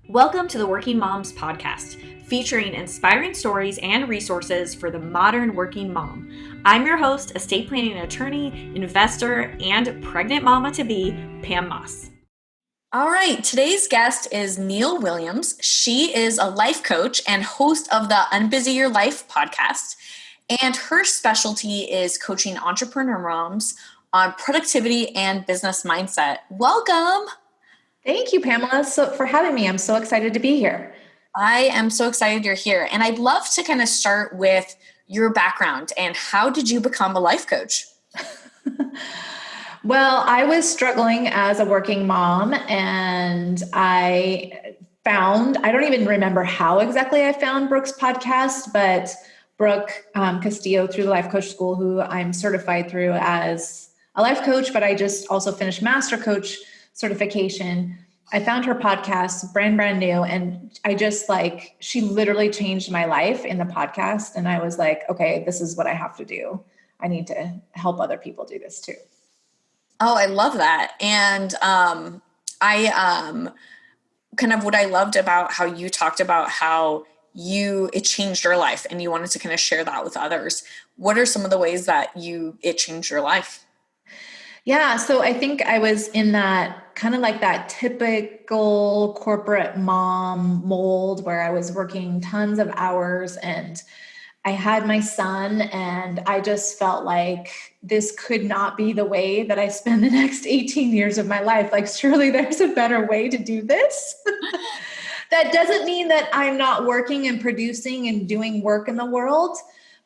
Welcome to the Working Moms Podcast, featuring inspiring stories and resources for the modern working mom. I'm your host, estate planning attorney, investor, and pregnant mama-to-be, Pam Moss. All right, today's guest is Neill Williams. She is a life coach and host of the Unbusy Your Life podcast. And her specialty is coaching entrepreneur moms on productivity and business mindset. Welcome. Thank you, Pamela, for having me. I'm so excited to be here. I am so excited you're here. And I'd love to kind of start with your background and how did you become a life coach? Well, I was struggling as a working mom, and I don't even remember how exactly I found Brooke's podcast, but Brooke Castillo through the Life Coach School, who I'm certified through as a life coach, but I just also finished Master Coach certification. I found her podcast brand new. And I just she literally changed my life in the podcast. And I was like, okay, this is what I have to do. I need to help other people do this too. Oh, I love that. And kind of what I loved about how you talked about how it changed your life and you wanted to kind of share that with others. What are some of the ways that it changed your life? Yeah. So I think I was in that kind of like that typical corporate mom mold where I was working tons of hours and I had my son, and I just felt like this could not be the way that I spend the next 18 years of my life. Like, surely there's a better way to do this. That doesn't mean that I'm not working and producing and doing work in the world,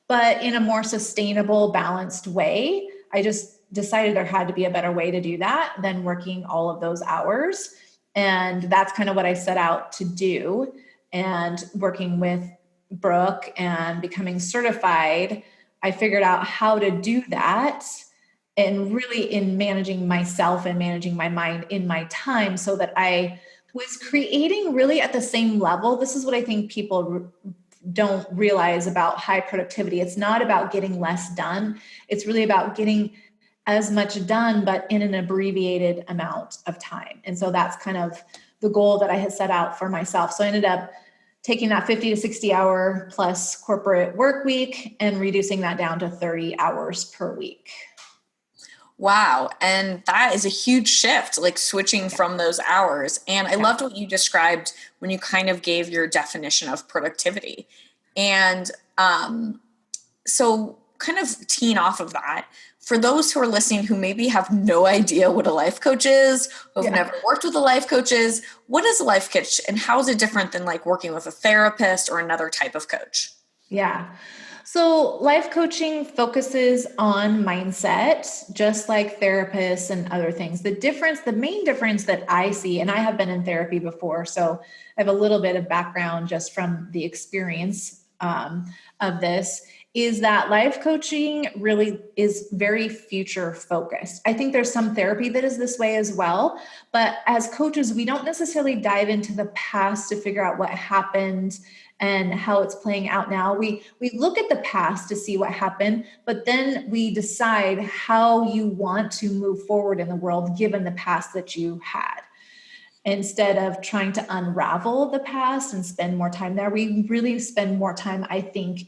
but in a more sustainable, balanced way. I just decided there had to be a better way to do that than working all of those hours. And that's kind of what I set out to do. And working with Brooke and becoming certified, I figured out how to do that, and really in managing myself and managing my mind in my time so that I was creating really at the same level. This is what I think people don't realize about high productivity. It's not about getting less done. It's really about getting as much done, but in an abbreviated amount of time. And so that's kind of the goal that I had set out for myself. So I ended up taking that 50 to 60 hour plus corporate work week and reducing that down to 30 hours per week. Wow. And that is a huge shift, like switching from those hours. And I loved what you described when you kind of gave your definition of productivity. And so kind of teeing off of that, for those who are listening who maybe have no idea what a life coach is, who have never worked with a life coach is, what is a life coach and how is it different than like working with a therapist or another type of coach? Yeah. So life coaching focuses on mindset, just like therapists and other things. The main difference that I see, and I have been in therapy before, so I have a little bit of background just from the experience of this, is that life coaching really is very future focused. I think there's some therapy that is this way as well, but as coaches, we don't necessarily dive into the past to figure out what happened and how it's playing out now. We look at the past to see what happened, but then we decide how you want to move forward in the world given the past that you had. Instead of trying to unravel the past and spend more time there, we really spend more time, I think,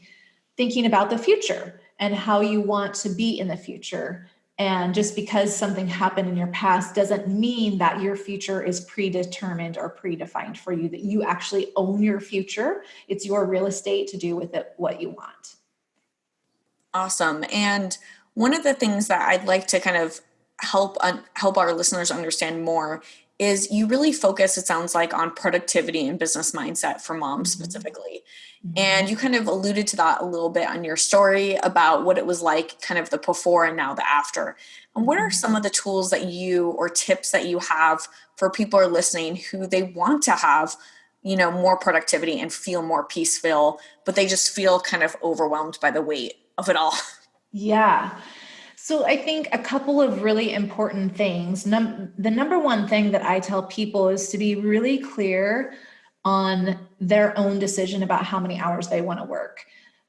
thinking about the future and how you want to be in the future. And just because something happened in your past doesn't mean that your future is predetermined or predefined for you, that you actually own your future. It's your real estate to do with it what you want. Awesome. And one of the things that I'd like to kind of help our listeners understand more is you really focus, it sounds like, on productivity and business mindset for moms specifically. Mm-hmm. And you kind of alluded to that a little bit on your story about what it was like, kind of the before and now the after. And what are some of the tools that or tips that you have for people who are listening who they want to have, more productivity and feel more peaceful, but they just feel kind of overwhelmed by the weight of it all? Yeah. So I think a couple of really important things. The number one thing that I tell people is to be really clear on their own decision about how many hours they want to work.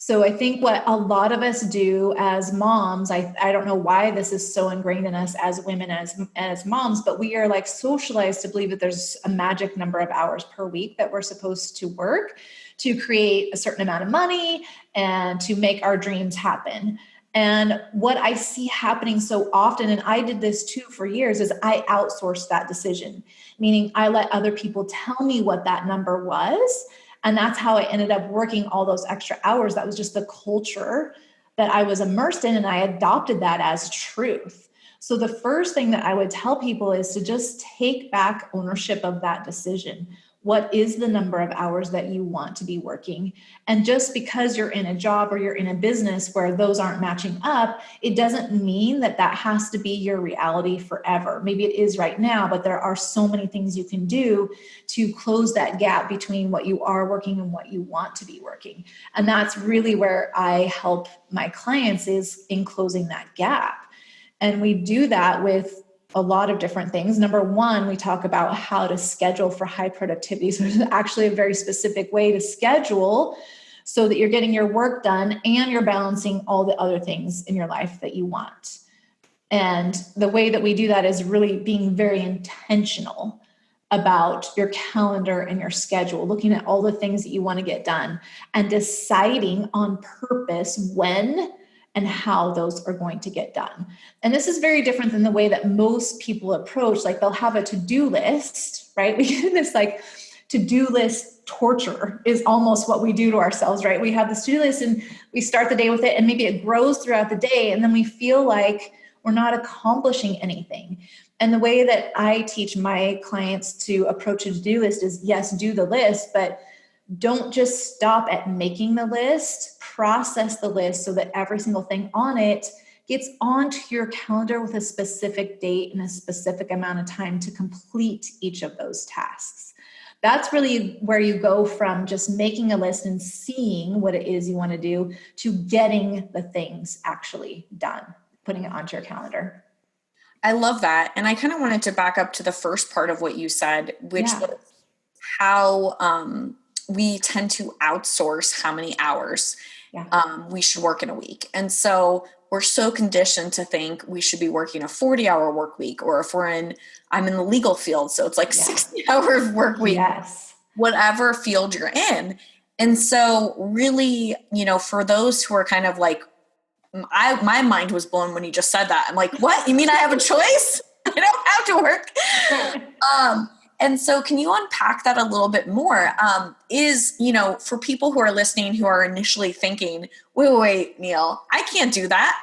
So I think what a lot of us do as moms, I don't know why this is so ingrained in us as women, as moms, but we are like socialized to believe that there's a magic number of hours per week that we're supposed to work to create a certain amount of money and to make our dreams happen. And what I see happening so often, and I did this too for years, is I outsourced that decision, meaning I let other people tell me what that number was. And that's how I ended up working all those extra hours. That was just the culture that I was immersed in, and I adopted that as truth. So the first thing that I would tell people is to just take back ownership of that decision. What is the number of hours that you want to be working? And just because you're in a job or you're in a business where those aren't matching up, it doesn't mean that that has to be your reality forever. Maybe it is right now, but there are so many things you can do to close that gap between what you are working and what you want to be working. And that's really where I help my clients, is in closing that gap. And we do that with a lot of different things. Number one, we talk about how to schedule for high productivity. So there's actually a very specific way to schedule so that you're getting your work done and you're balancing all the other things in your life that you want. And the way that we do that is really being very intentional about your calendar and your schedule, looking at all the things that you want to get done and deciding on purpose when and how those are going to get done. And this is very different than the way that most people approach. Like, they'll have a to-do list, right? We get this like to-do list torture is almost what we do to ourselves, right? We have this to-do list and we start the day with it, and maybe it grows throughout the day, and then we feel like we're not accomplishing anything. And the way that I teach my clients to approach a to-do list is, yes, do the list, but don't just stop at making the list. Process the list so that every single thing on it gets onto your calendar with a specific date and a specific amount of time to complete each of those tasks. That's really where you go from just making a list and seeing what it is you want to do to getting the things actually done, putting it onto your calendar. I love that. And I kind of wanted to back up to the first part of what you said, which was how we tend to outsource how many hours we should work in a week. And so we're so conditioned to think we should be working a 40-hour work week, or if I'm in the legal field, so it's like 60-hour work week, whatever field you're in. And so really, for those who are kind of like, my mind was blown when you just said that. I'm like, what? You mean I have a choice? I don't have to work. And so can you unpack that a little bit more? For people who are listening, who are initially thinking, wait, Neill, I can't do that.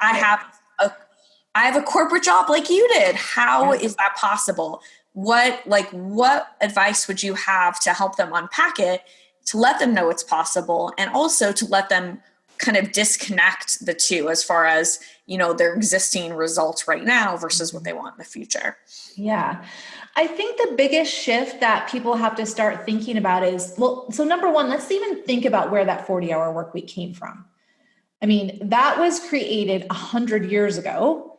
I have a corporate job like you did. How is that possible? What advice would you have to help them unpack it, to let them know it's possible, and also to let them kind of disconnect the two as far as, their existing results right now versus what they want in the future? Yeah. I think the biggest shift that people have to start thinking about is, so number one, let's even think about where that 40-hour work week came from. I mean, that was created 100 years ago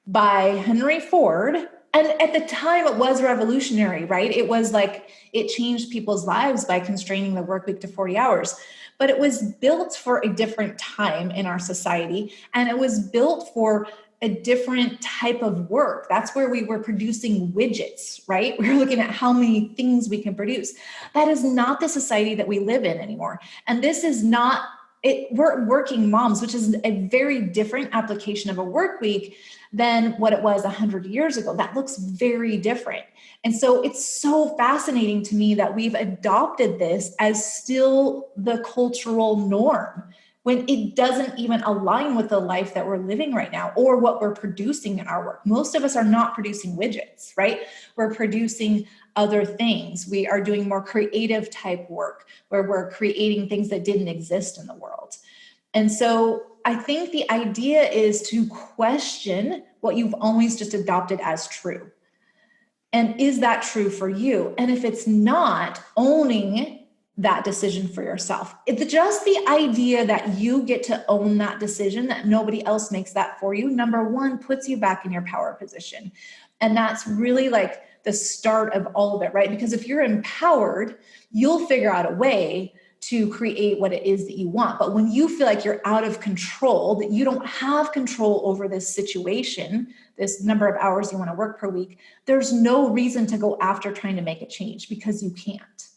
by Henry Ford. And at the time it was revolutionary, right? It was like, it changed people's lives by constraining the work week to 40 hours. But it was built for a different time in our society. And it was built for a different type of work. That's where we were producing widgets, right? We were looking at how many things we can produce. That is not the society that we live in anymore. And this is not it. We're working moms, which is a very different application of a work week than what it was 100 years ago. That looks very different. And so it's so fascinating to me that we've adopted this as still the cultural norm, when it doesn't even align with the life that we're living right now or what we're producing in our work. Most of us are not producing widgets, right? We're producing other things. We are doing more creative type work where we're creating things that didn't exist in the world. And so I think the idea is to question what you've always just adopted as true. And is that true for you? And if it's not, owning that decision for yourself. It's just the idea that you get to own that decision, that nobody else makes that for you. Number one, puts you back in your power position. And that's really like the start of all of it, right? Because if you're empowered, you'll figure out a way to create what it is that you want. But when you feel like you're out of control, that you don't have control over this situation, this number of hours you want to work per week, there's no reason to go after trying to make a change because you can't.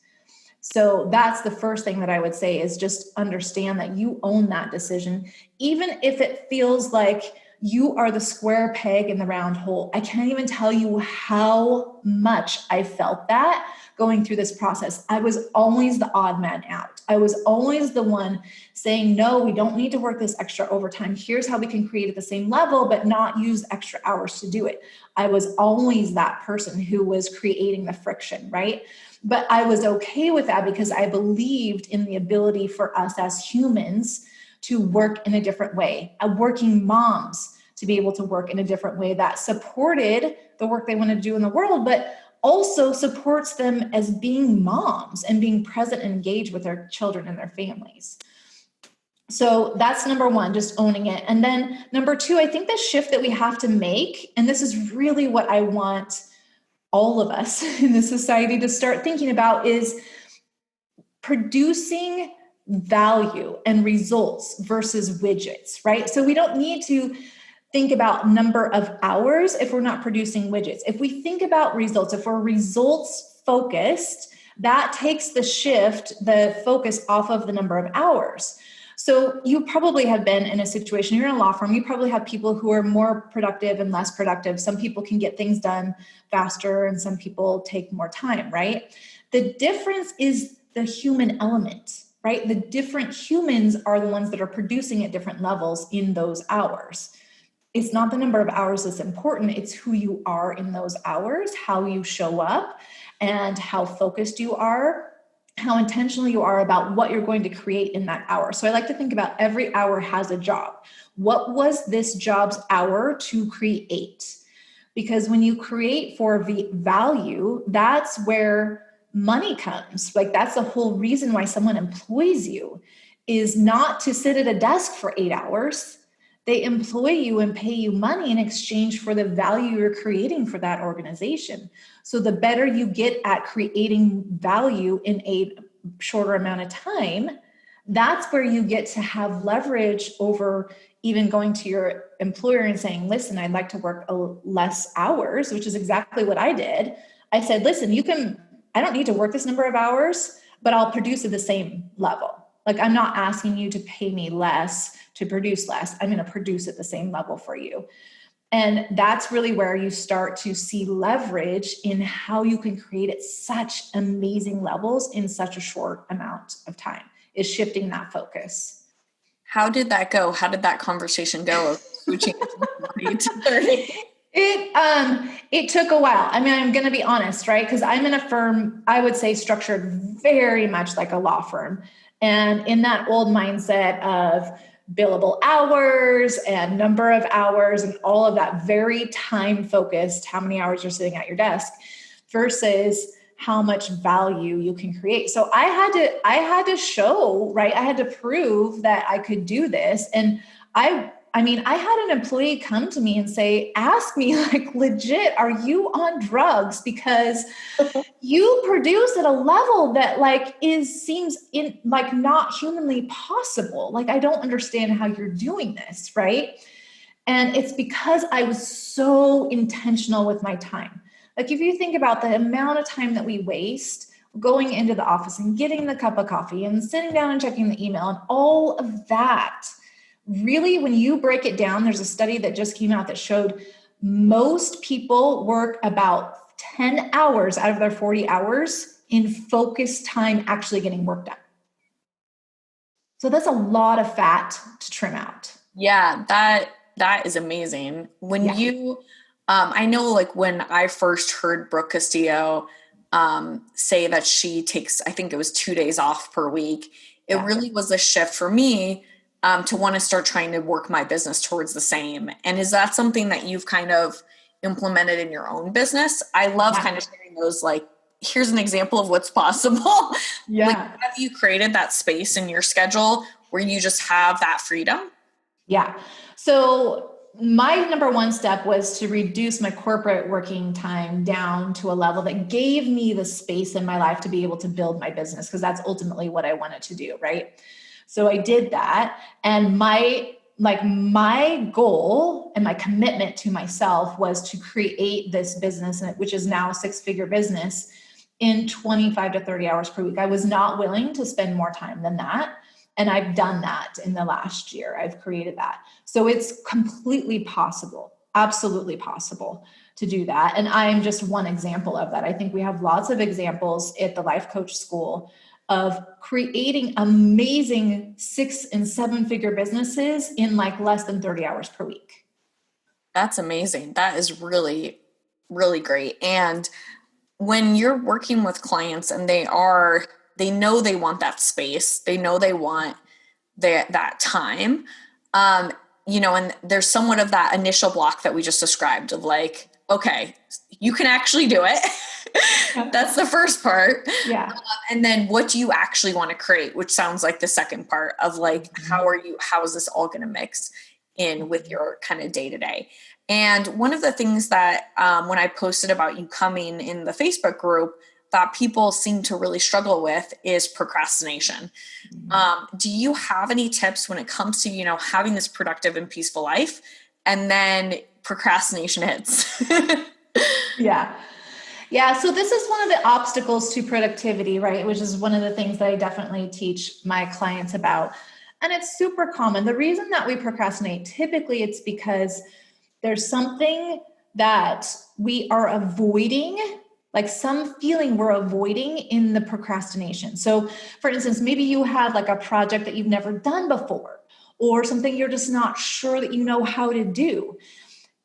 So that's the first thing that I would say, is just understand that you own that decision. Even if it feels like you are the square peg in the round hole. I can't even tell you how much I felt that going through this process. I was always the odd man out. I was always the one saying, no, we don't need to work this extra overtime. Here's how we can create at the same level, but not use extra hours to do it. I was always that person who was creating the friction, right? But I was okay with that because I believed in the ability for us as humans to work in a different way, working moms to be able to work in a different way that supported the work they want to do in the world, but also supports them as being moms and being present and engaged with their children and their families. So that's number one, just owning it. And then number two, I think the shift that we have to make, and this is really what I want all of us in the society to start thinking about, is producing value and results versus widgets, right? So we don't need to think about number of hours if we're not producing widgets. If we think about results, if we're results focused, that takes the focus off of the number of hours. So you probably have been in a situation, you're in a law firm, you probably have people who are more productive and less productive. Some people can get things done faster and some people take more time, right? The difference is the human element, right? The different humans are the ones that are producing at different levels in those hours. It's not the number of hours that's important. It's who you are in those hours, how you show up, and how focused you are, how intentional you are about what you're going to create in that hour. So I like to think about every hour has a job. What was this job's hour to create? Because when you create for value, that's where money comes. Like, that's the whole reason why someone employs you, is not to sit at a desk for 8 hours. They employ you and pay you money in exchange for the value you're creating for that organization. So the better you get at creating value in a shorter amount of time, that's where you get to have leverage over even going to your employer and saying, listen, I'd like to work less hours, which is exactly what I did. I said, listen, I don't need to work this number of hours, but I'll produce at the same level. Like, I'm not asking you to pay me less to produce less. I'm going to produce at the same level for you. And that's really where you start to see leverage in how you can create at such amazing levels in such a short amount of time, is shifting that focus. How did that go? How did that conversation go of switching from 40 to 30? It took a while. I mean, I'm going to be honest, right? Because I'm in a firm, I would say, structured very much like a law firm. And in that old mindset of billable hours and number of hours and all of that, very time focused, how many hours you're sitting at your desk versus how much value you can create. So I had to show, right? I had to prove that I could do this. And I mean, I had an employee come to me and say, ask me, like, legit, are you on drugs? Because you produce at a level that seems not humanly possible. Like, I don't understand how you're doing this, right? And it's because I was so intentional with my time. Like, if you think about the amount of time that we waste going into the office and getting the cup of coffee and sitting down and checking the email and all of that, really, when you break it down, there's a study that just came out that showed most people work about 10 hours out of their 40 hours in focused time actually getting work done. So that's a lot of fat to trim out. Yeah, that is amazing. When you, I know, like, when I first heard Brooke Castillo say that she takes, I think it was 2 days off per week, it really was a shift for me to want to start trying to work my business towards the same. And is that something that you've kind of implemented in your own business? I love kind of sharing those, like, here's an example of what's possible. Yeah. Like, have you created that space in your schedule where you just have that freedom? Yeah. So my number one step was to reduce my corporate working time down to a level that gave me the space in my life to be able to build my business, because that's ultimately what I wanted to do, right? So I did that, and my goal and my commitment to myself was to create this business, which is now a 6-figure business, in 25 to 30 hours per week. I was not willing to spend more time than that. And I've done that in the last year. I've created that. So it's completely possible, absolutely possible to do that. And I'm just one example of that. I think we have lots of examples at the Life Coach School of creating amazing 6 and 7-figure businesses in like less than 30 hours per week. That's amazing. That is really, really great. And when you're working with clients and they know they want that space, they know they want that time, and there's somewhat of that initial block that we just described of like, okay, you can actually do it. That's the first part. Yeah. And then what do you actually want to create, which sounds like the second part of like, how is this all going to mix in with your kind of day to day? And one of the things that when I posted about you coming in the Facebook group that people seem to really struggle with is procrastination. Do you have any tips when it comes to, having this productive and peaceful life and then procrastination hits? Yeah. Yeah. So this is one of the obstacles to productivity, right? Which is one of the things that I definitely teach my clients about. And it's super common. The reason that we procrastinate, typically it's because there's something that we are avoiding, like some feeling we're avoiding in the procrastination. So for instance, maybe you have like a project that you've never done before, or something you're just not sure that you know how to do.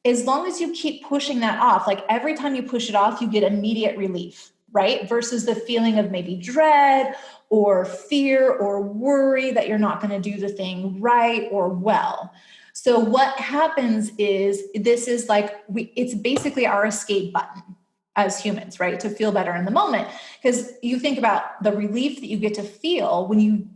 As long as you keep pushing that off, like every time you push it off, you get immediate relief, right? Versus the feeling of maybe dread or fear or worry that you're not going to do the thing right or well. So what happens is this is like, it's basically our escape button as humans, right? To feel better in the moment. Because you think about the relief that you get to feel when you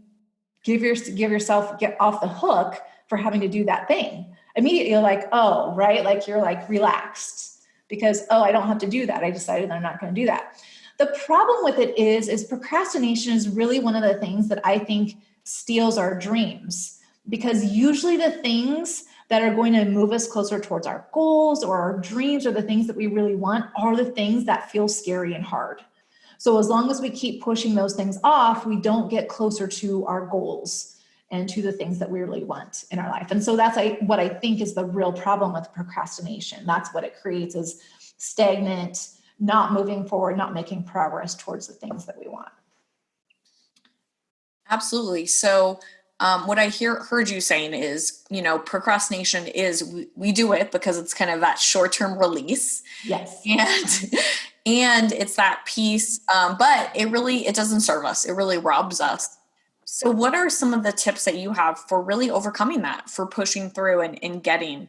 get off the hook for having to do that thing. Immediately you're like, oh, right? Like you're like relaxed because, oh, I don't have to do that. I decided I'm not going to do that. The problem with it is procrastination is really one of the things that I think steals our dreams, because usually the things that are going to move us closer towards our goals or our dreams or the things that we really want are the things that feel scary and hard. So as long as we keep pushing those things off, we don't get closer to our goals and to the things that we really want in our life. And so that's what I think is the real problem with procrastination. That's what it creates, is stagnant, not moving forward, not making progress towards the things that we want. Absolutely. So what I heard you saying is, procrastination is we do it because it's kind of that short-term release. Yes. And it's that piece, but it doesn't serve us. It really robs us. So what are some of the tips that you have for really overcoming that, for pushing through and getting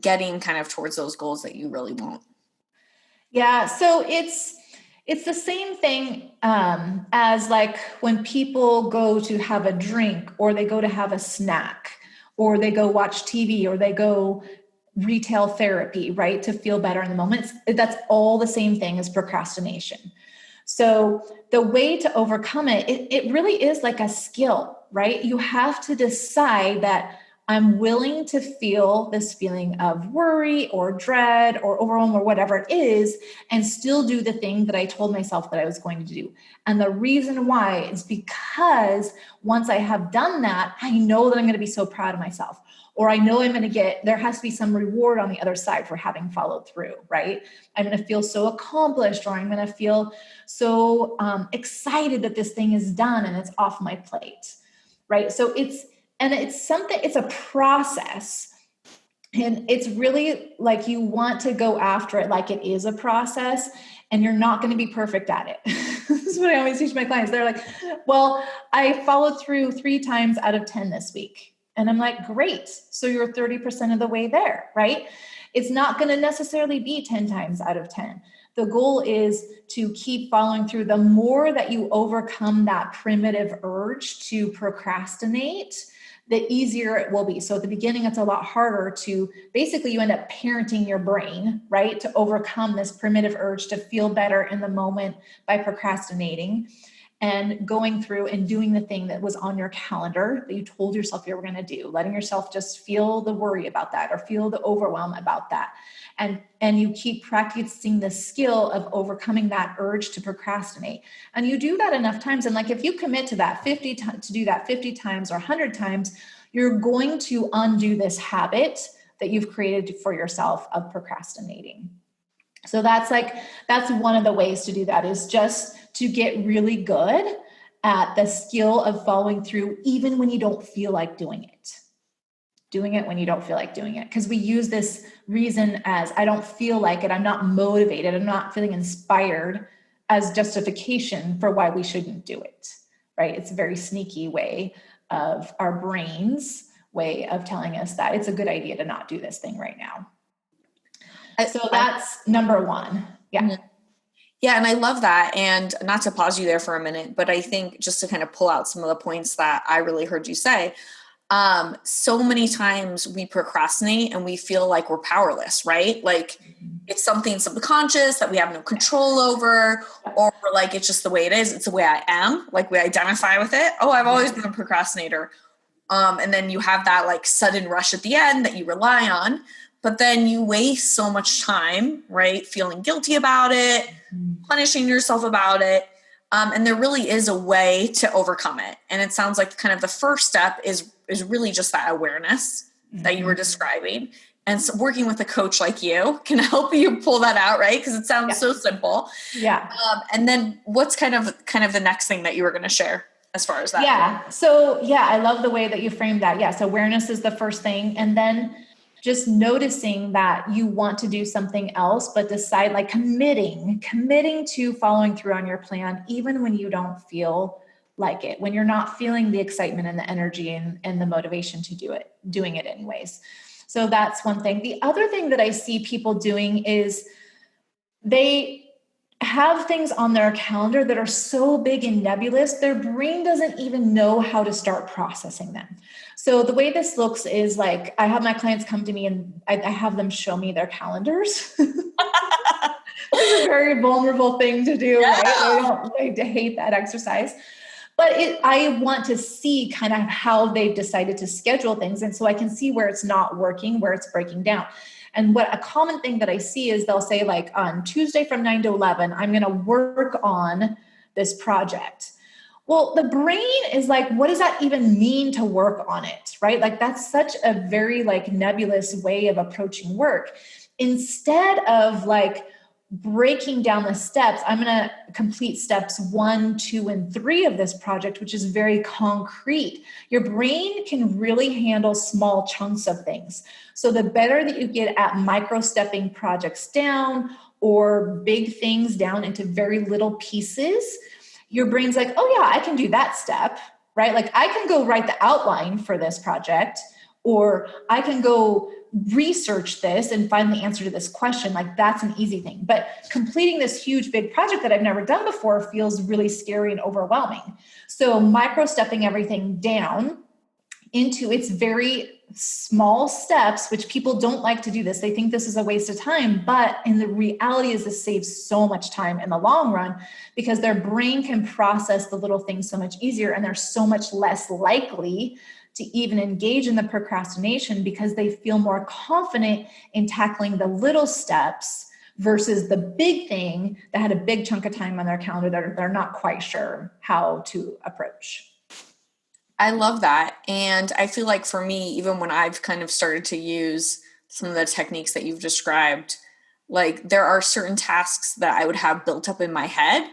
kind of towards those goals that you really want? Yeah. So it's the same thing as like when people go to have a drink, or they go to have a snack, or they go watch TV, or they go retail therapy, right? To feel better in the moment. That's all the same thing as procrastination. So the way to overcome it really is like a skill, right? You have to decide that I'm willing to feel this feeling of worry or dread or overwhelm or whatever it is, and still do the thing that I told myself that I was going to do. And the reason why is because once I have done that, I know that I'm going to be so proud of myself, or I know there has to be some reward on the other side for having followed through, right? I'm going to feel so accomplished, or I'm going to feel so excited that this thing is done and it's off my plate, right? So it's a process. And it's really like you want to go after it like it is a process, and you're not going to be perfect at it. This is what I always teach my clients. They're like, well, I followed through 3 times out of 10 this week. And I'm like, great. So you're 30% of the way there, right? It's not going to necessarily be 10 times out of 10. The goal is to keep following through. The more that you overcome that primitive urge to procrastinate, the easier it will be. So at the beginning, it's a lot harder to basically, you end up parenting your brain, right? To overcome this primitive urge to feel better in the moment by procrastinating and going through and doing the thing that was on your calendar that you told yourself you were going to do, letting yourself just feel the worry about that or feel the overwhelm about that. And you keep practicing the skill of overcoming that urge to procrastinate. And you do that enough times. And like, if you commit to that to do that 50 times or 100 times, you're going to undo this habit that you've created for yourself of procrastinating. So that's one of the ways to do that, is just to get really good at the skill of following through, even when you don't feel like doing it. Doing it when you don't feel like doing it. Because we use this reason as, I don't feel like it, I'm not motivated, I'm not feeling inspired, as justification for why we shouldn't do it, right? It's a very sneaky way of our brain's way of telling us that it's a good idea to not do this thing right now. So that's number one. Yeah. Yeah. And I love that. And not to pause you there for a minute, but I think just to kind of pull out some of the points that I really heard you say, so many times we procrastinate and we feel like we're powerless, right? Like it's something subconscious that we have no control over, or like, it's just the way it is. It's the way I am. Like, we identify with it. Oh, I've always been a procrastinator. And then you have that like sudden rush at the end that you rely on, but then you waste so much time, right? Feeling guilty about it, punishing yourself about it. And there really is a way to overcome it. And it sounds like kind of the first step is really just that awareness that you were describing. And so working with a coach like you can help you pull that out, right? Because it sounds so simple. Yeah. And then what's kind of the next thing that you were going to share as far as that? Yeah. So yeah, I love the way that you framed that. Yes. Awareness is the first thing. And then just noticing that you want to do something else, but decide, like committing to following through on your plan, even when you don't feel like it, when you're not feeling the excitement and the energy and the motivation to doing it anyways. So that's one thing. The other thing that I see people doing is they have things on their calendar that are so big and nebulous, their brain doesn't even know how to start processing them. So the way this looks is like, I have my clients come to me and I have them show me their calendars. It's a very vulnerable thing to do, right? They hate that exercise. But I want to see kind of how they've decided to schedule things. And so I can see where it's not working, where it's breaking down. And what a common thing that I see is they'll say, like, on Tuesday from 9 to 11, I'm going to work on this project. Well, the brain is like, what does that even mean to work on it, right? Like, that's such a very like nebulous way of approaching work. Instead of like breaking down the steps, I'm going to complete steps 1, 2, and 3 of this project, which is very concrete. Your brain can really handle small chunks of things. So the better that you get at micro-stepping projects down or big things down into very little pieces, your brain's like, oh yeah, I can do that step, right? Like, I can go write the outline for this project, or I can go research this and find the answer to this question. Like, that's an easy thing. But completing this huge, big project that I've never done before feels really scary and overwhelming. So micro-stepping everything down into its very small steps, which people don't like to do this. They think this is a waste of time, but in the reality is this saves so much time in the long run, because their brain can process the little things so much easier, and they're so much less likely to even engage in the procrastination because they feel more confident in tackling the little steps versus the big thing that had a big chunk of time on their calendar that they're not quite sure how to approach. I love that. And I feel like for me, even when I've kind of started to use some of the techniques that you've described, like, there are certain tasks that I would have built up in my head.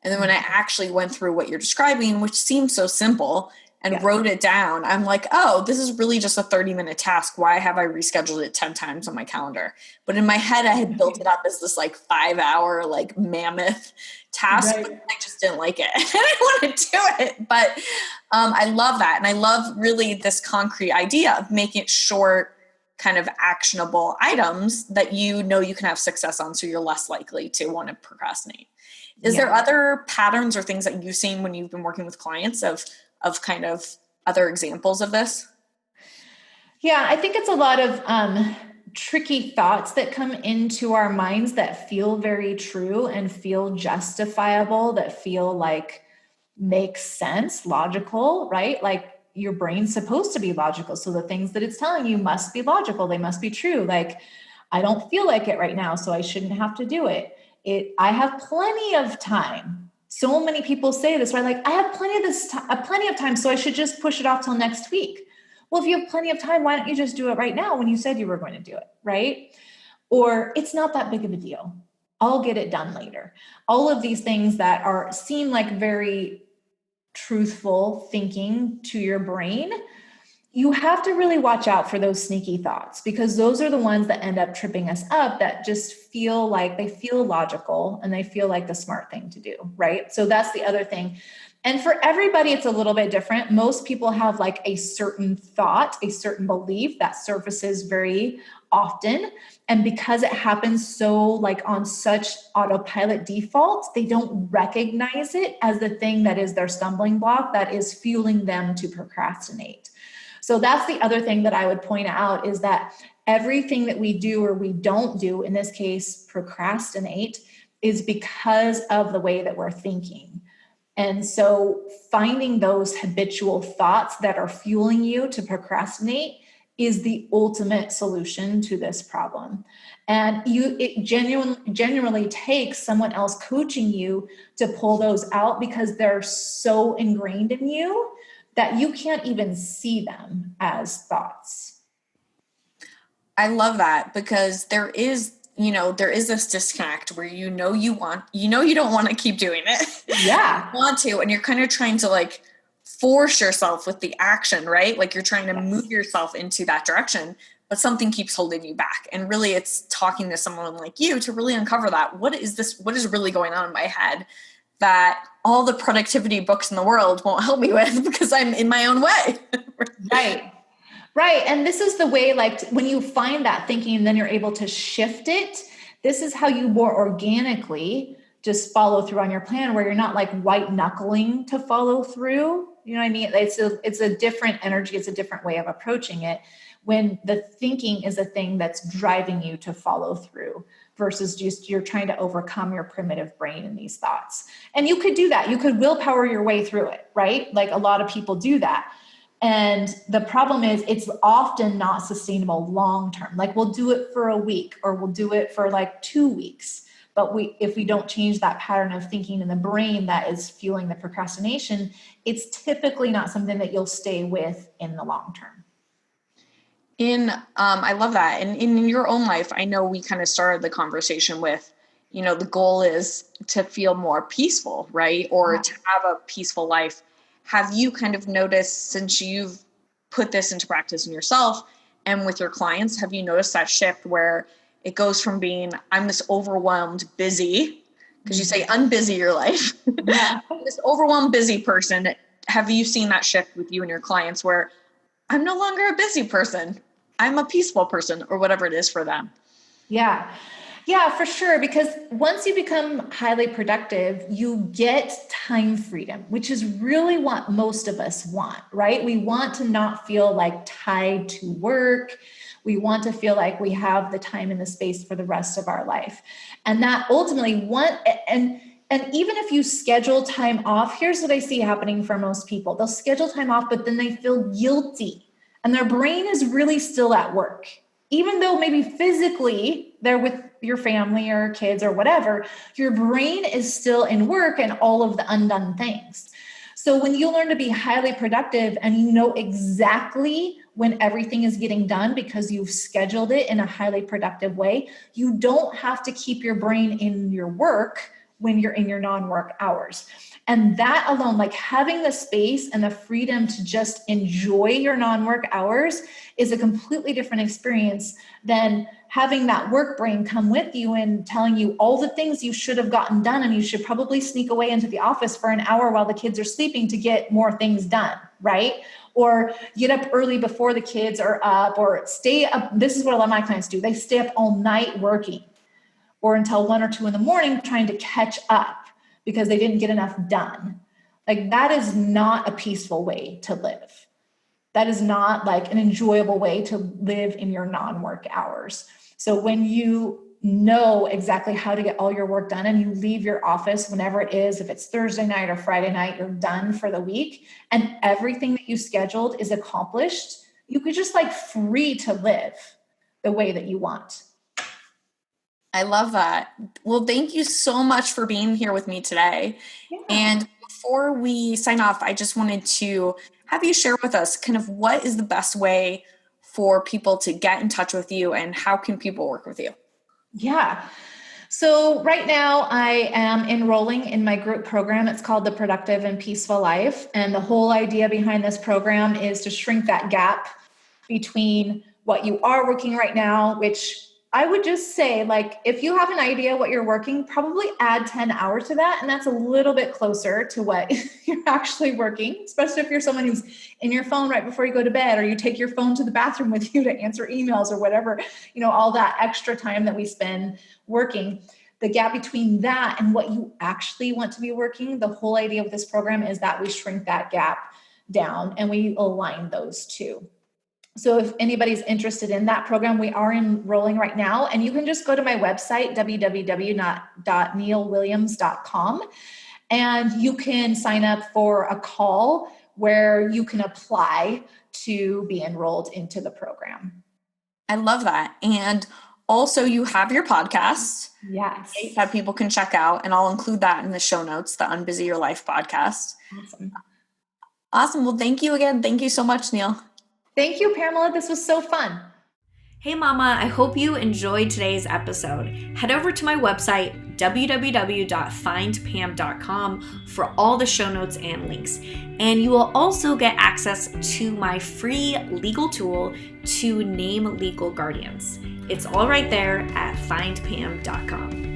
And then when I actually went through what you're describing, which seems so simple, and wrote it down, I'm like, oh, this is really just a 30-minute task. Why have I rescheduled it 10 times on my calendar? But in my head, I had built it up as this like 5-hour, like mammoth task. Right. But I just didn't like it. I didn't want to do it. But I love that. And I love really this concrete idea of making it short, kind of actionable items that you know you can have success on, so you're less likely to want to procrastinate. Is there other patterns or things that you've seen when you've been working with clients of kind of other examples of this? Yeah, I think it's a lot of tricky thoughts that come into our minds that feel very true and feel justifiable, that feel like make sense, logical, right? Like your brain's supposed to be logical. So the things that it's telling you must be logical. They must be true. Like, I don't feel like it right now, so I shouldn't have to do it. I have plenty of time. So many people say this, right? Like, I have plenty of time, so I should just push it off till next week. Well, if you have plenty of time, why don't you just do it right now when you said you were going to do it, right? Or it's not that big of a deal. I'll get it done later. All of these things that are seem like very truthful thinking to your brain, you have to really watch out for those sneaky thoughts, because those are the ones that end up tripping us up, that just feel like they feel logical and they feel like the smart thing to do, right? So that's the other thing. And for everybody, it's a little bit different. Most people have like a certain thought, a certain belief that surfaces very often. And because it happens so like on such autopilot default, they don't recognize it as the thing that is their stumbling block that is fueling them to procrastinate. So that's the other thing that I would point out, is that everything that we do or we don't do, in this case, procrastinate, is because of the way that we're thinking. And so finding those habitual thoughts that are fueling you to procrastinate is the ultimate solution to this problem. And it genuinely takes someone else coaching you to pull those out, because they're so ingrained in you that you can't even see them as thoughts. I love that, because there is, there is this disconnect where you don't want to keep doing it. You Yeah. want to, and you're kind of trying to like force yourself with the action, right? Like you're trying to move Yes. yourself into that direction, but something keeps holding you back. And really it's talking to someone like you to really uncover that. What is really going on in my head that all the productivity books in the world won't help me with, because I'm in my own way. Right. Right. And this is the way, like when you find that thinking and then you're able to shift it, this is how you more organically just follow through on your plan, where you're not like white knuckling to follow through. You know what I mean? It's a different energy. It's a different way of approaching it, when the thinking is a thing that's driving you to follow through, versus just you're trying to overcome your primitive brain in these thoughts. And you could do that. You could willpower your way through it, right? Like a lot of people do that. And the problem is it's often not sustainable long term. Like we'll do it for a week, or we'll do it for like 2 weeks. But if we don't change that pattern of thinking in the brain that is fueling the procrastination, it's typically not something that you'll stay with in the long term. I love that. And in your own life, I know we kind of started the conversation with, the goal is to feel more peaceful, right? Or Yeah. to have a peaceful life. Have you kind of noticed, since you've put this into practice in yourself and with your clients, have you noticed that shift where it goes from being, I'm this overwhelmed, busy, because you say unbusy your life, Yeah. this overwhelmed, busy person. Have you seen that shift with you and your clients where I'm no longer a busy person, I'm a peaceful person, or whatever it is for them? Yeah. Yeah, for sure. Because once you become highly productive, you get time freedom, which is really what most of us want, right? We want to not feel like tied to work. We want to feel like we have the time and the space for the rest of our life. And that ultimately and even if you schedule time off, here's what I see happening for most people. They'll schedule time off, but then they feel guilty and their brain is really still at work. Even though maybe physically they're with your family or kids or whatever, your brain is still in work and all of the undone things. So when you learn to be highly productive and you know exactly when everything is getting done because you've scheduled it in a highly productive way, you don't have to keep your brain in your work when you're in your non-work hours. And that alone, like having the space and the freedom to just enjoy your non-work hours, is a completely different experience than having that work brain come with you and telling you all the things you should have gotten done. And you should probably sneak away into the office for an hour while the kids are sleeping to get more things done, right? Or get up early before the kids are up, or stay up. This is what a lot of my clients do. They stay up all night working, or until 1 or 2 in the morning trying to catch up because they didn't get enough done. Like that is not a peaceful way to live. That is not like an enjoyable way to live in your non-work hours. So when you know exactly how to get all your work done and you leave your office whenever it is, if it's Thursday night or Friday night, you're done for the week and everything that you scheduled is accomplished, you could just like free to live the way that you want. I love that. Well, thank you so much for being here with me today. Yeah. And before we sign off, I just wanted to have you share with us kind of what is the best way for people to get in touch with you and how can people work with you? Yeah. So right now I am enrolling in my group program. It's called the Productive and Peaceful Life. And the whole idea behind this program is to shrink that gap between what you are working right now, which I would just say, like, if you have an idea what you're working, probably add 10 hours to that. And that's a little bit closer to what you're actually working, especially if you're someone who's in your phone right before you go to bed, or you take your phone to the bathroom with you to answer emails or whatever, all that extra time that we spend working. The gap between that and what you actually want to be working, the whole idea of this program is that we shrink that gap down and we align those two. So if anybody's interested in that program, we are enrolling right now. And you can just go to my website, www.neillwilliams.com, and you can sign up for a call where you can apply to be enrolled into the program. I love that. And also you have your podcast. Yes. That people can check out. And I'll include that in the show notes, the Unbusy Your Life podcast. Awesome. Awesome. Well, thank you again. Thank you so much, Neill. Thank you, Pamela. This was so fun. Hey mama, I hope you enjoyed today's episode. Head over to my website, www.findpam.com, for all the show notes and links. And you will also get access to my free legal tool to name legal guardians. It's all right there at findpam.com.